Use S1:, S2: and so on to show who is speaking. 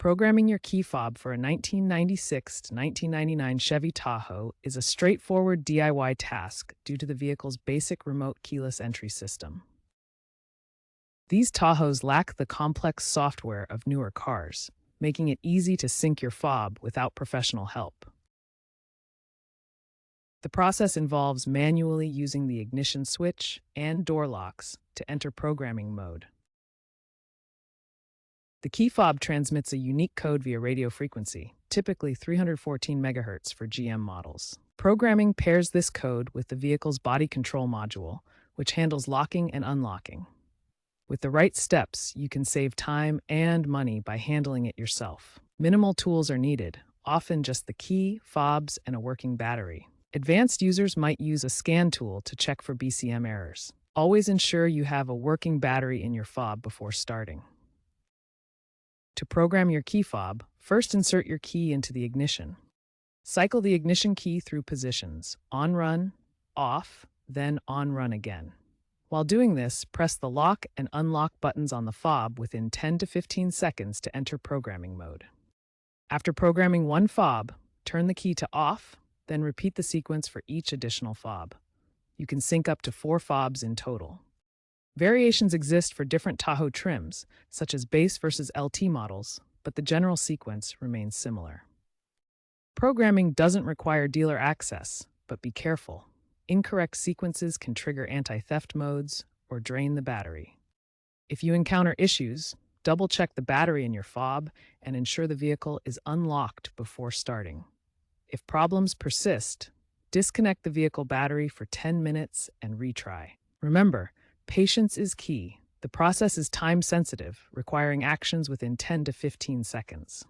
S1: Programming your key fob for a 1996 to 1999 Chevy Tahoe is a straightforward DIY task due to the vehicle's basic remote keyless entry system. These Tahoes lack the complex software of newer cars, making it easy to sync your fob without professional help. The process involves manually using the ignition switch and door locks to enter programming mode. The key fob transmits a unique code via radio frequency, typically 314 MHz for GM models. Programming pairs this code with the vehicle's body control module, which handles locking and unlocking. With the right steps, you can save time and money by handling it yourself. Minimal tools are needed, often just the key, fobs, and a working battery. Advanced users might use a scan tool to check for BCM errors. Always ensure you have a working battery in your fob before starting. To program your key fob, first insert your key into the ignition. Cycle the ignition key through positions, on run, off, then on run again. While doing this, press the lock and unlock buttons on the fob within 10 to 15 seconds to enter programming mode. After programming one fob, turn the key to off, then repeat the sequence for each additional fob. You can sync up to 4 fobs in total. Variations exist for different Tahoe trims, such as base versus LT models, but the general sequence remains similar. Programming doesn't require dealer access, but be careful. Incorrect sequences can trigger anti-theft modes or drain the battery. If you encounter issues, double-check the battery in your fob and ensure the vehicle is unlocked before starting. If problems persist, disconnect the vehicle battery for 10 minutes and retry. Remember, patience is key. The process is time-sensitive, requiring actions within 10 to 15 seconds.